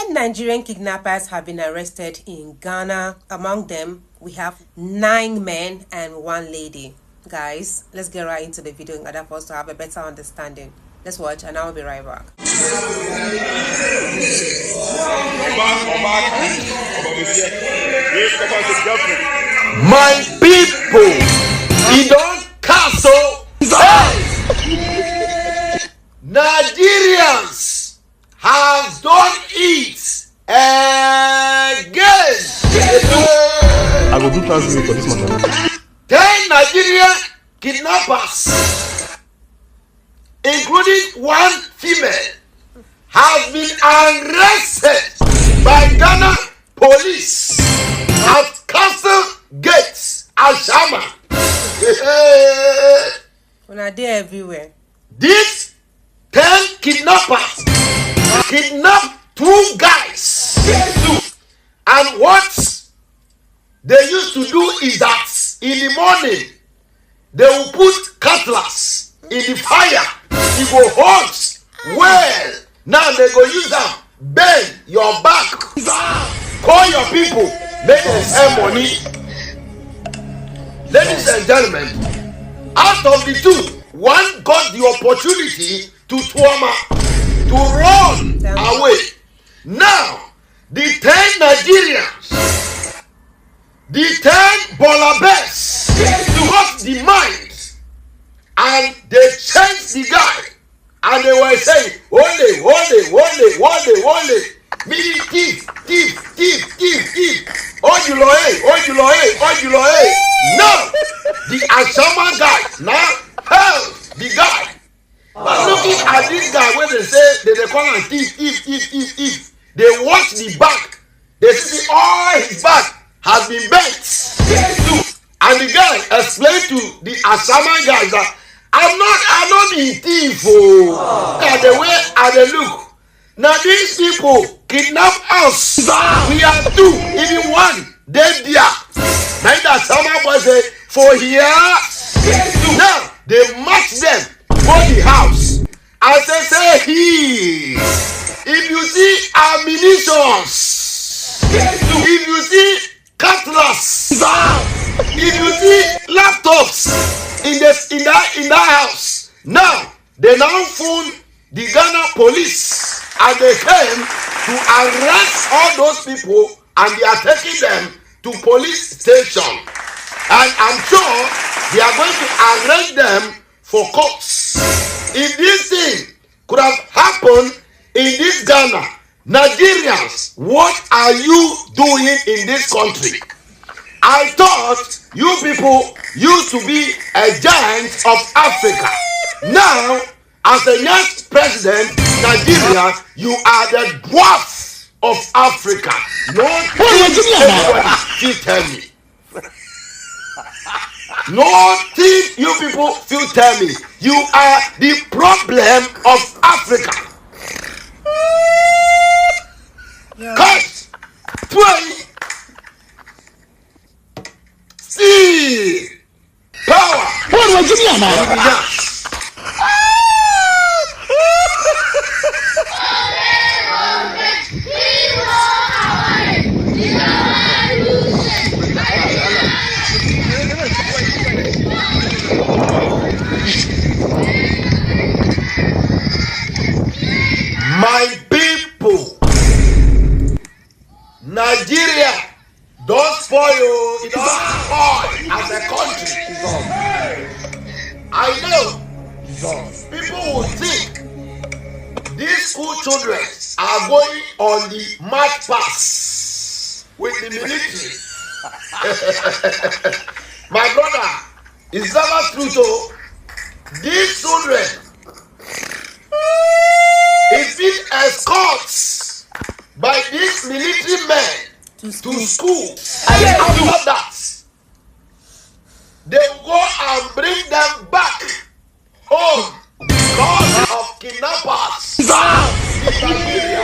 10 Nigerian kidnappers have been arrested in Ghana. Among them, we have 9 men and 1 lady. Guys, let's get right into the video in order for us to have a better understanding. Let's watch and I'll be right back. My people, you don't cancel. Nigerians have done it again. I will do translate for this matter. 10 Nigerian kidnappers, including 1 female, have been arrested by Ghana police at Castle Gates, HASHIM. When are they everywhere? These 10 kidnappers kidnapped 2 guys, and what they used to do is that in the morning they will put cutlass in the fire. It will hot. Well, now they go use them, bend your back, call your people, make them send money. Ladies and gentlemen, out of the 2, 1 got the opportunity to run away. Now, the 10 Nigerians, the 10 Bolabes got the mind, and they chased the guy, and they were saying, "Ole, meaning thief. Ojuloe. Now, the Ashama guy now held the guy. But looking at this guy, when they say they call him thief, they watch the back. They see all his back has been bent. And the guy explained to the Ashama guys that I'm not being thief. At the way I look. Now these people kidnap us. We are 2, even 1 dead there. Now that Ashama boy say for here. Now they march them for the house. As they say here, if you see ammunitions, if you see cutlass, if you see laptops in that house, now they now phone the Ghana police and they came to arrest all those people and they are taking them to police station, and I'm sure they are going to arrest them for courts. If this thing could have happened in this Ghana, Nigerians, what are you doing in this country? I thought you people used to be a giant of Africa. Now, as the next president, Nigeria, you are the dwarf of Africa. You tell me. Nothing you people feel tell me. You are the problem of Africa. Cut, pray, see, power. My people, Nigeria don't spoil, it don't spoil as a country. I know people will think these school children are going on the march pass with the military. My brother, is that not true though? These children is being escorted by these military men to school. And after that, they will go and bring them back home because of kidnappers in Nigeria.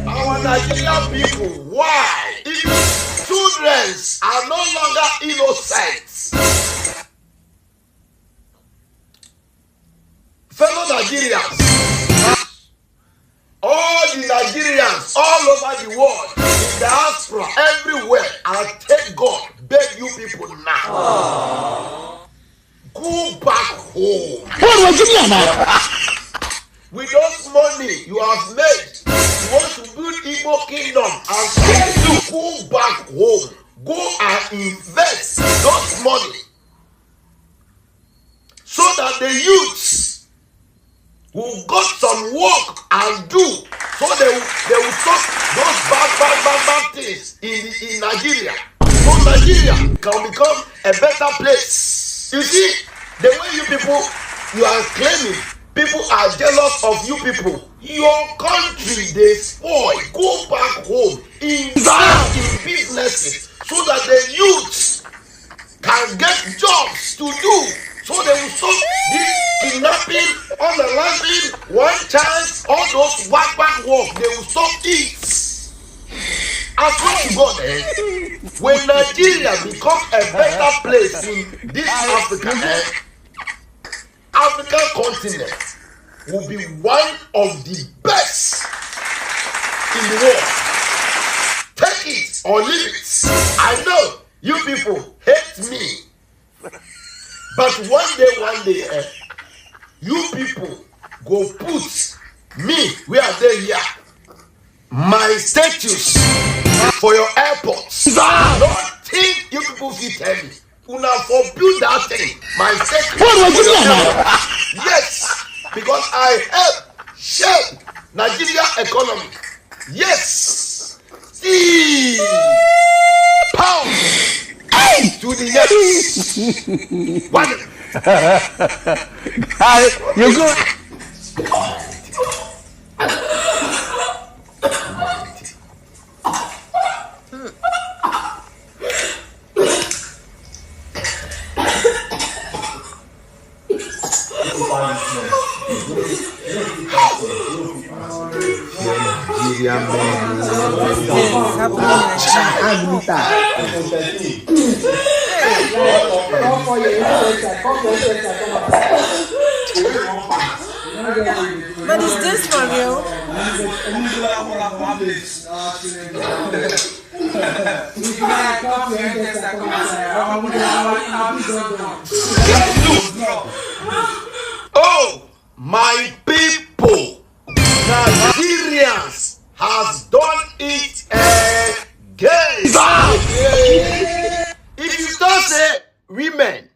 Our Nigerian people, why? If children are no longer innocent, fellow Nigerians. All the Nigerians all over the world, in diaspora, everywhere, I take God, beg you people now. Go back home. With those money you have made, you want to build Igbo kingdom and go back home. Go and invest those money so that the youths will got some work and do, so they will stop those bad things in Nigeria. So Nigeria can become a better place. You see, the way you people, you are claiming people are jealous of you people. Your country, they spoil. Go back home. Invest in businesses so that the youths can get jobs to do. So they will stop this kidnapping, underlanding, one chance, all those back work. They will stop it. I swear to God, when Nigeria becomes a better place in this African continent will be one of the best in the world. Take it or leave it. I know you people hate me, but one day, you people go put me where they here. My status for your airports. Not think you people will tell me. Una for build that thing. My status for your airports. Yes, because I help shape Nigeria economy. Yes. See. Pound to the yes. One. You go. But is this for real? Oh, my people, Nigerians has done it again. If you don't say women,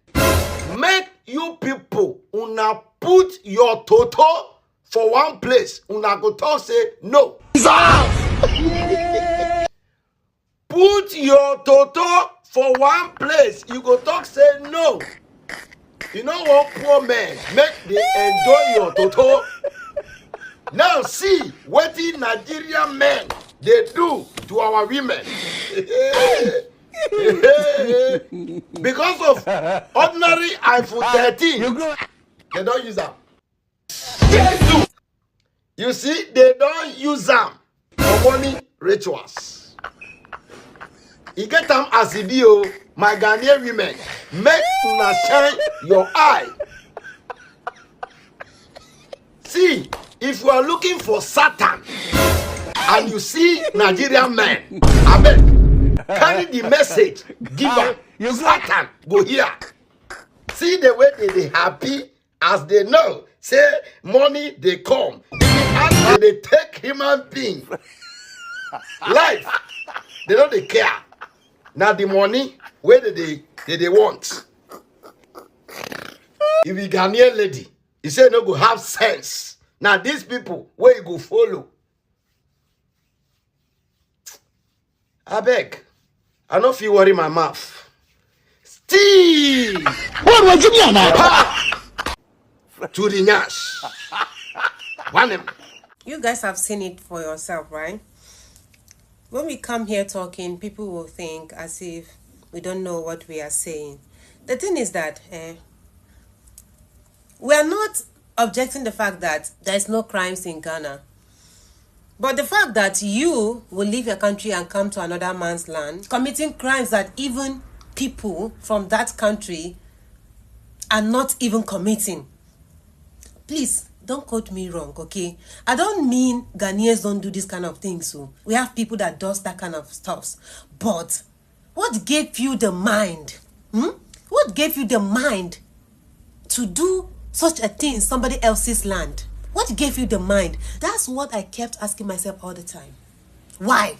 make you people una put your toto for one place, una go talk say no. Put your toto for one place, you go talk say no. You know what, poor men make they enjoy your toto. Now see what the Nigerian men they do to our women. Because of ordinary iPhone 13, they don't use them. You see, they don't use them for money rituals. You get them as a deal, my Ghanaian women, make una shine your eye. See, if you are looking for Satan and you see Nigerian men, I bet carry the message, give her Satan, go here. See the way they happy as they know, say money they come. As they take human being life, they don't care. Now the money, where they want. If you Ghanaian lady, you say no go have sense. Now these people, where you go follow? I beg. I don't feel worry my mouth. Steve! What was you now? To the Nash. One. You guys have seen it for yourself, right? When we come here talking, people will think as if we don't know what we are saying. The thing is that we are not objecting the fact that there's no crimes in Ghana. But the fact that you will leave your country and come to another man's land, committing crimes that even people from that country are not even committing. Please, don't quote me wrong, okay? I don't mean Ghanaians don't do this kind of things. So we have people that does that kind of stuff. But what gave you the mind? What gave you the mind to do such a thing in somebody else's land? What gave you the mind? That's what I kept asking myself all the time. Why?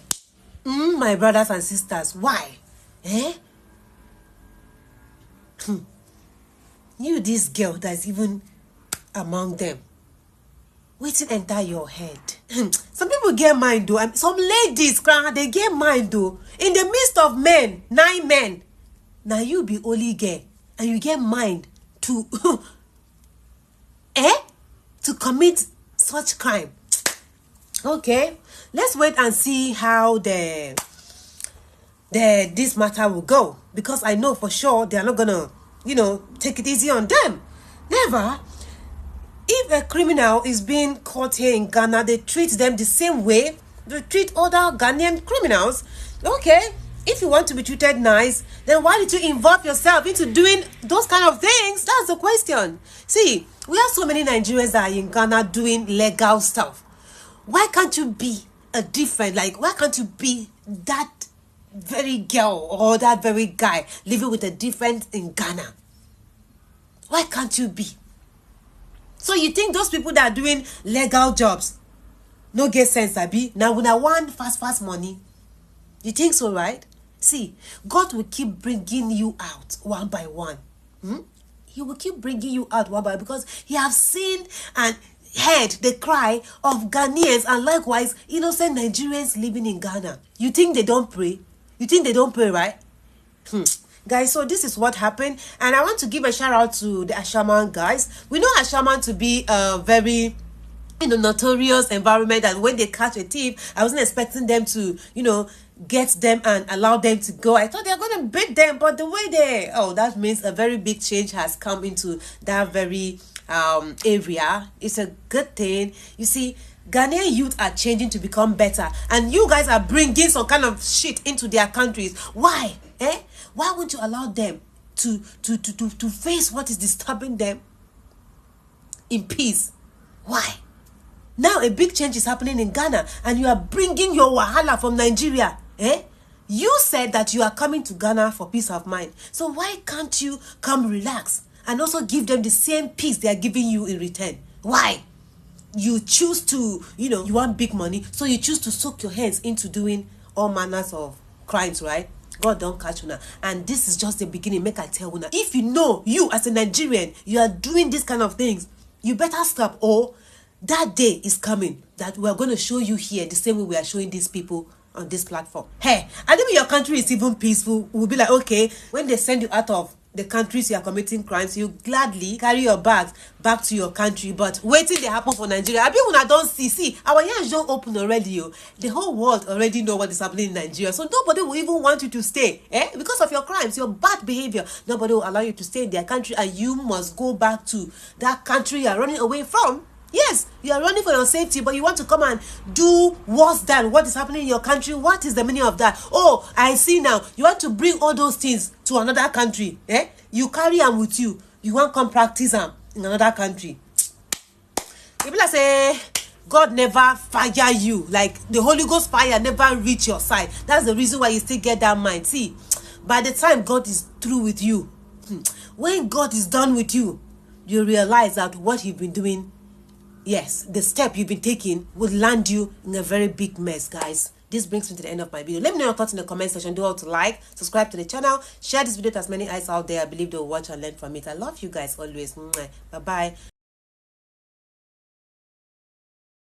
My brothers and sisters, why? You, this girl that's even among them, waiting enter your head. Some people get mind though. Some ladies, they get mind though. In the midst of men, 9 men, now you be only girl and you get mind to to commit such crime. Okay, let's wait and see how this matter will go, because I know for sure they are not gonna take it easy on them. Never. If a criminal is being caught here in Ghana, they treat them the same way they treat other Ghanaian criminals. Okay, if you want to be treated nice, then why did you involve yourself into doing those kind of things? That's the question. See, we have so many Nigerians that are in Ghana doing legal stuff. Why can't you be a different, why can't you be that very girl or that very guy living with a different in Ghana? Why can't you be? So you think those people that are doing legal jobs no get sense, abi? Now when I want fast money, you think so, right? See, God will keep bringing you out one by one. He will keep bringing you out one by one, because he has seen and heard the cry of Ghanaians and likewise innocent Nigerians living in Ghana. You think they don't pray? You think they don't pray, right? Guys, so this is what happened, and I want to give a shout out to the HASHIM guys. We know HASHIM to be a very notorious environment, and when they catch a thief, I wasn't expecting them to get them and allow them to go. I thought they were going to beat them, but the way that means a very big change has come into that very area. It's a good thing. You see, Ghanaian youth are changing to become better, and you guys are bringing some kind of shit into their countries. Why? Why won't you allow them to face what is disturbing them in peace? Why? Now a big change is happening in Ghana, and you are bringing your wahala from Nigeria. You said that you are coming to Ghana for peace of mind. So why can't you come relax and also give them the same peace they are giving you in return? Why? You choose to, you want big money, so you choose to soak your hands into doing all manners of crimes, right? God don't catch you now. And this is just the beginning. Make I tell you now. If you as a Nigerian, you are doing this kind of things, you better stop, or that day is coming that we are going to show you here the same way we are showing these people on this platform. Hey, I think your country is even peaceful. We'll be like, okay, when they send you out of the countries you are committing crimes, you gladly carry your bags back to your country. But waiting they happen for Nigeria. I mean, when I don't see our ears don't open already. The whole world already know what is happening in Nigeria. So nobody will even want you to stay. Because of your crimes, your bad behavior. Nobody will allow you to stay in their country, and you must go back to that country you are running away from. Yes, you are running for your safety, but you want to come and do worse than what is happening in your country. What is the meaning of that? Oh, I see now. You want to bring all those things to another country. You carry them with you. You want to come practice them in another country. People say God never fire you. Like the Holy Ghost fire never reach your side. That's the reason why you still get that mind. See, by the time God is through with you, when God is done with you, you realize that what you've been doing, yes, the step you've been taking would land you in a very big mess, guys. This brings me to the end of my video. Let me know your thoughts in the comment section. Do all to like, subscribe to the channel, share this video to as many eyes out there. I believe they'll watch and learn from it. I love you guys always. Bye-bye.